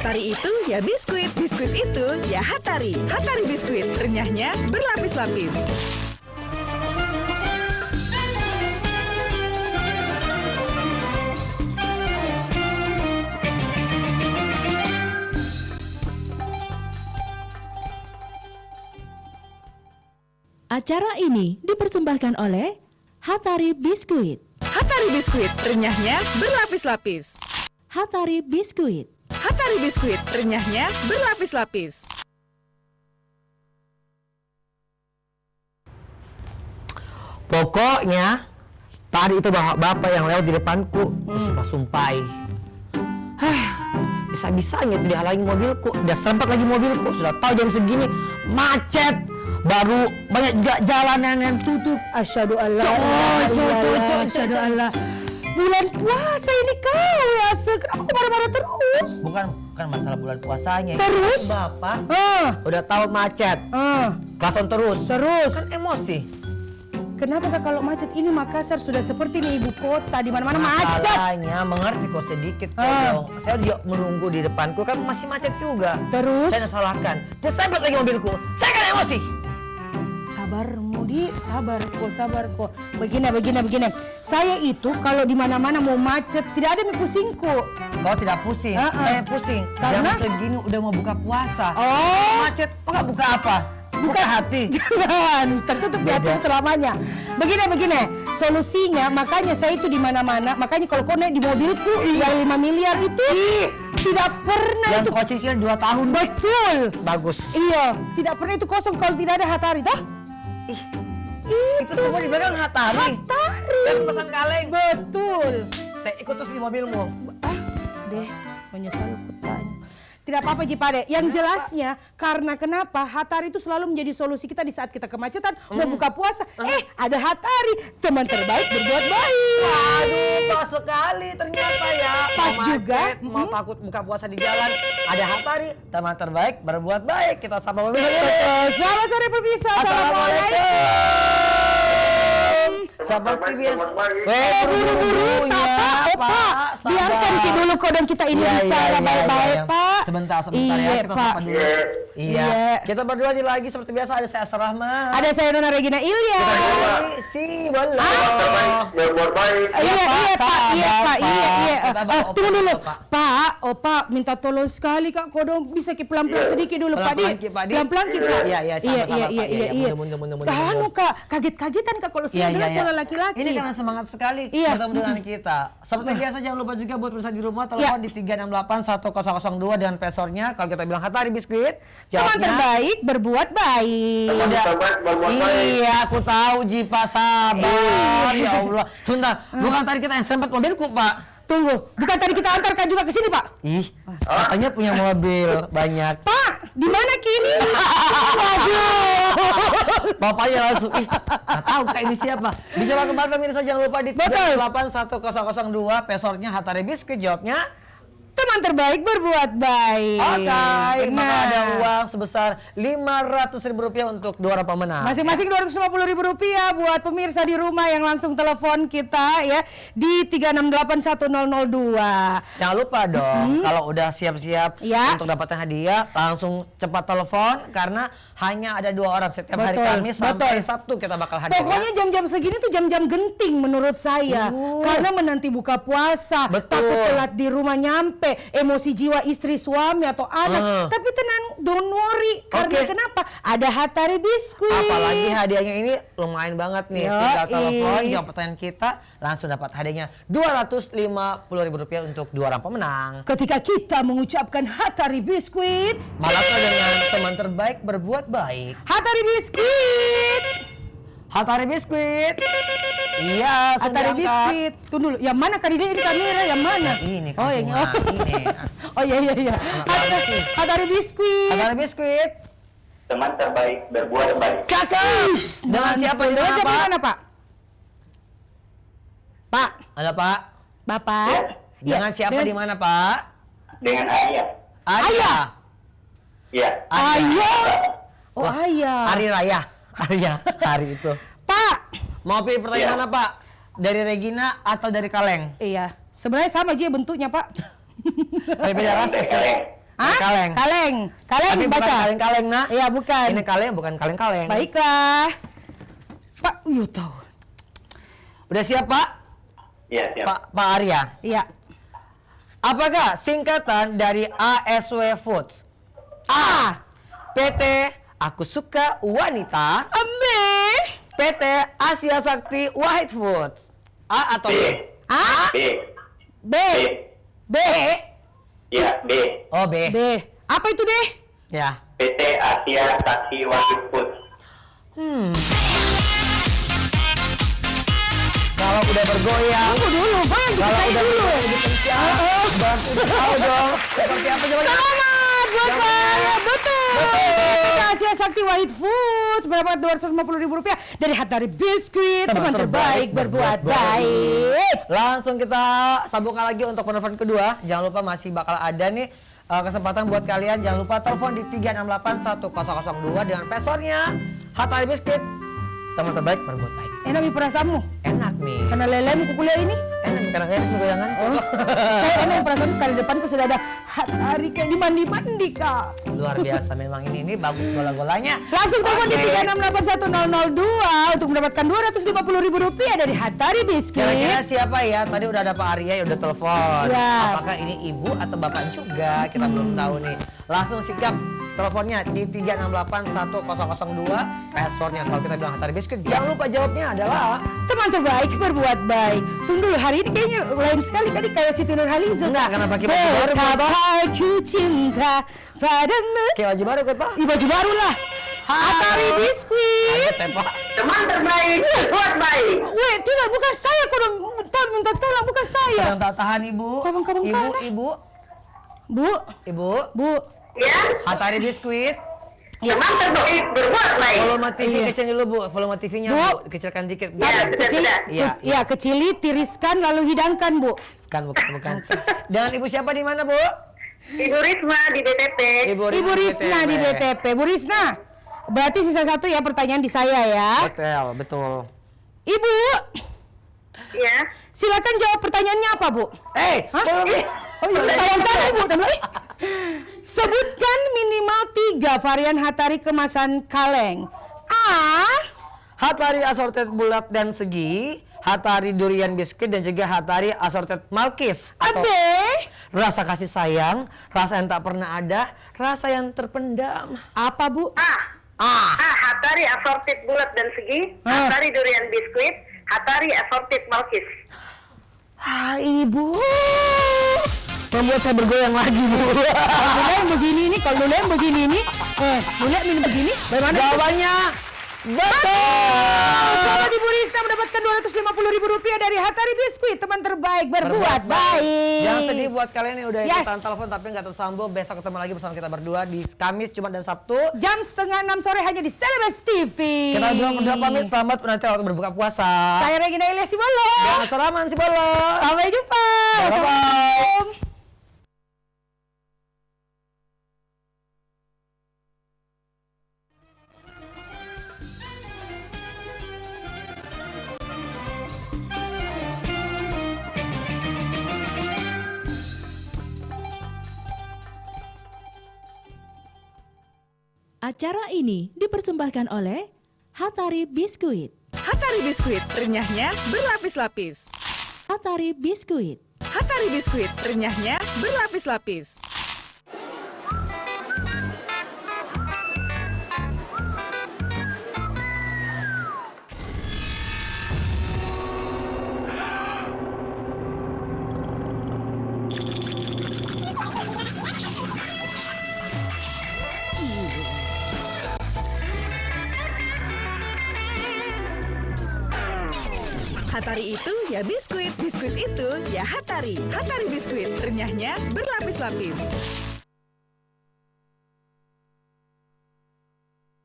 Hatari itu ya biskuit, biskuit itu ya Hatari. Hatari biskuit, renyahnya berlapis-lapis. Acara ini dipersembahkan oleh Hatari Biskuit. Hatari biskuit, renyahnya berlapis-lapis. Hatari Biskuit. Hatari biskuit, renyahnya berlapis-lapis. Pokoknya tadi itu bapak yang lewat di depanku sumpah-sumpai. Bisa-bisanya itu dihalangi mobilku, udah serempet lagi mobilku, sudah tahu jam segini macet. Baru banyak juga jalanan yang tutup. Asyhadu alla asyhadu alla. Bulan puasa ini kau ya, kenapa marah-marah terus? Bukan masalah bulan puasanya. Terus? Bapak udah tahu macet. Klason terus. Kan emosi. Kenapa Kak, kalau macet ini Makassar sudah seperti ini ibu kota, di mana-mana macet. Masalahnya mengerti kok sedikit kok dong. Saya juga menunggu di depanku kan masih macet juga. Terus? Saya salahkan. Dia sempet lagi mobilku. Saya kan emosi. Sabar Mudi, sabar kok. Begini. Saya itu kalau di mana-mana mau macet tidak ada yang pusingku. Kau tidak pusing, saya pusing. Karena? Jam segini udah mau buka puasa. Oh. Macet, kok nggak buka apa? Buka hati. Jangan, tertutup di hati selamanya. Begini. Solusinya, makanya saya itu di mana-mana. Makanya kalau kau naik di mobilku yang 5 miliar itu tidak pernah Yang itu. kau cicil 2 tahun. Betul. Bagus. Iya, tidak pernah itu kosong kalau tidak ada Hatari, toh? Itu semua di belakang Hatari. Dan pesan kaleng. Betul. Saya ikut terus di mobilmu. Deh, menyesal aku tanya. Tidak apa-apa Jipade. Yang jelasnya karena kenapa Hatari itu selalu menjadi solusi kita di saat kita kemacetan mau buka puasa. Ada Hatari, teman terbaik berbuat baik. Waduh, pas sekali ternyata ya. Pas Mau juga. macet, mau takut buka puasa di jalan. Ada Hatari, teman terbaik berbuat baik. Kita sama mobil. Selamat sore pemirsa. Assalamualaikum. Seperti biasa. Buru-buru, Pak. Biarkan dulu kau dan kita ini bicara baik-baik, Pak. Sebentar Iya, ya, kita Pak. sapa dulu. Iya. Kita berdua aja lagi seperti biasa, ada saya Asrahma. Ada saya Nona Regina Ilya. Si boleh. Berbuat baik. Iya, Pak. Kita bawa Tunggu open dulu. dulu, Pak. Pak, minta tolong sekali Kak, kau dong bisa pelan-pelan sedikit dulu, Pak. Pelan-pelan, Ki, Pak, Di. Pelan-pelan, Ki, Pak. Iya, sama-sama, Pak. Iya. Mundur. Anu, Kak, kaget-kagetan Kak kalau sudah dengar suara laki-laki. Ini karena semangat sekali Iya. bertemu dengan kita. Seperti biasa jangan lupa juga buat pemirsa di rumah telepon di 3681002 dengan pesornya. Kalau kita bilang Hatari Biskuit, Teman terbaik berbuat baik. Teman terbaik berbuat baik. Iya, aku tahu Jipa, sabar. Ya Allah. Sebentar, bukan tadi kita yang serempet mobilku, Pak. Tunggu, bukan tadi kita antarkan juga ke sini, Pak? Ih, katanya punya mobil banyak. Pak, di mana kini? Waduh. Bapaknya langsung, nggak tahu Kak ini siapa. Dicoba kembali pemirsa, jangan lupa di 3681002 pesornya Hatari Biskuit, jawabnya Teman terbaik berbuat baik. oke. Maka Nah, ada uang sebesar Rp500.000 untuk 2 orang pemenang. masing-masing Rp250.000 buat pemirsa di rumah yang langsung telepon kita ya di 3681002. Jangan lupa dong, kalau udah siap-siap Ya. untuk dapatkan hadiah, langsung cepat telepon karena hanya ada 2 orang setiap hari Betul, Kamis sampai betul. Sabtu kita bakal hadir. Pokoknya jam-jam segini tuh jam-jam genting menurut saya. Karena menanti buka puasa, Betul. takut telat di rumah nyampe, emosi jiwa istri, suami atau anak. Tapi tenang, don't worry. Karena Oke. kenapa? Ada Hatari Biskuit. Apalagi hadiahnya ini lumayan banget nih. Yoi. Tinggal telepon, jawab pertanyaan kita, langsung dapat hadiahnya Rp250.000 untuk 2 orang pemenang. Ketika kita mengucapkan Hatari Biskuit, Malaka dengan teman terbaik berbuat baik. Hatari Biskuit. Hatari Biskuit. Iya, langsung Hatari diangkat. Biskuit. Tunggu dulu, yang mana Kak Dede? Ini kamera yang mana? Ini kan Oh, yang cuma ini. Oh iya. Hatari Biskuit. Hatari Biskuit. Teman terbaik berbuat baik. Cakep. Dengan siapa di Dengan mana, siapa di Pak? mana, Pak? Pak, Ada Pak. Bapak. Ya. Dengan siapa dengan- di mana, Pak? Dengan ayah. Ayah. Ya. Ayah. Oh, Wah, ayah. Hari Raya. Ayah, hari itu. Pak. Mau pilih pertanyaan Iya. mana, Pak? Dari Regina atau dari Kaleng? Iya, sebenarnya sama aja bentuknya, Pak. Tapi beda rasa sih. Hah? Kaleng. Kaleng. Kaleng Tapi bukan baca. kaleng-kaleng nak. Iya, bukan. Ini kaleng bukan kaleng-kaleng. Baiklah. Pak Yuto. Udah siap Pak? Iya, siap. Pak Arya. Iya. Apakah singkatan dari ASW Foods? A. PT Aku Suka Wanita. Ambe. PT Asia Sakti Wahid Foods. A atau B? A. B. B. B. B. Iya, B. Oh B. B. Apa itu B? Ya. PT Asia Sakti Wahid Food. Kalau udah bergoyang, Tunggu dulu, Bang. kalau Diceritain udah dulu. bergoyang di pencet, bantu tahu dong. Seperti apa coba? Selamat buat Yang Pak. benar. Betul. PT Asia Sakti Wahid Foods mendapat Rp250.000 dari Hatari Biskuit. Teman terbaik berbuat baik. Langsung kita sambungkan lagi untuk penelpon kedua. Jangan lupa masih bakal ada nih kesempatan buat kalian. Jangan lupa telepon di 3681002 dengan pesornya Hatari Biskuit. Teman terbaik berbuat baik. Enak mi perasaanmu? Enak nih. Karena lelemu kuliah ini. Enak karena enak nih goyangan. Saya enak perasaan kali depanku sudah ada Hatari kayak di mandi-mandi, Kak. Luar biasa memang ini bagus gola-golanya. Langsung telepon di Oke. 3681002 untuk mendapatkan Rp250.000 dari Hatari Kira-kira Biskuit. siapa ya? Tadi udah ada Pak Arya yang udah telepon. Ya. Apakah ini ibu atau bapak juga? Kita belum tahu nih. Langsung sikap teleponnya di 3681002. Passwordnya kalau kita bilang Hatari Biskuit. Jangan lupa jawabnya adalah Teman terbaik berbuat baik. Tunggu dulu, hari ini kayaknya lain sekali tadi kayak Siti Nurhaliza. enggak karena pakai baju baru. Betapa aku cinta padamu. Kayak baju baru kok, Pak. Ih, baju baru lah. Hatari Biskuit. Pak. Teman terbaik berbuat baik. Weh, tidak, bukan saya. Kau udah minta tolong, bukan saya. Yang tak tahan Ibu. Kabang-kabang Ibu, tanah. Ibu, Bu, Ibu. Bu. Ya, Hatari Biskuit. teman terbaik berbuat baik. Volume TV Iya. kecil dulu, Bu. Volume TV-nya, Bu. Bu. Dikecilkan dikit. Bu. Ya, Kecil, sudah. Iya, ya, kecili, tiriskan, lalu hidangkan, Bu. Bukan. Dengan Ibu siapa di mana, Bu? Ibu Risma di BTP. Ibu Risna di BTP. Bu Risna, berarti sisa satu ya pertanyaan di saya ya. Betul. Ibu, Ya. silakan jawab pertanyaannya apa, Bu? Hah? Oh iya, tanya Ibu. Sebutkan minimal 3 varian Hatari kemasan kaleng. A. Hatari assorted bulat dan segi, Hatari durian biskuit dan juga Hatari assorted malkis. B. Rasa kasih sayang, rasa yang tak pernah ada, rasa yang terpendam. Apa, Bu? A. Hatari assorted bulat dan segi. Ah. Hatari durian biskuit. Hatari assorted malkis. Ah, Ibu. Membuat saya bergoyang lagi, Bu. Kalau yang begini ini, kalau dulu yang begini ini, boleh minum begini, bagaimana? Jawabannya betul. Selamat Ibu Risna mendapatkan Rp250.000 dari Hatari Biskuit, teman terbaik berbuat baik. Jangan sedih buat kalian yang udah Yes. ikutan telepon tapi nggak tersambung. Besok ketemu lagi bersama kita berdua di Kamis, Jumat, dan Sabtu. Jam 5:30 sore hanya di Celebes TV. Kita berdua pamit, selamat menanti waktu berbuka puasa. Saya Regina Ilyas Sibolo. Jangan seraman si Bolo. Sampai jumpa. Bye-bye. Assalamualaikum. Acara ini dipersembahkan oleh Hatari Biskuit. Hatari Biskuit, renyahnya berlapis-lapis. Hatari Biskuit. Hatari Biskuit, renyahnya berlapis-lapis. Hatari itu ya biskuit, biskuit itu ya Hatari. Hatari Biskuit, renyahnya berlapis-lapis.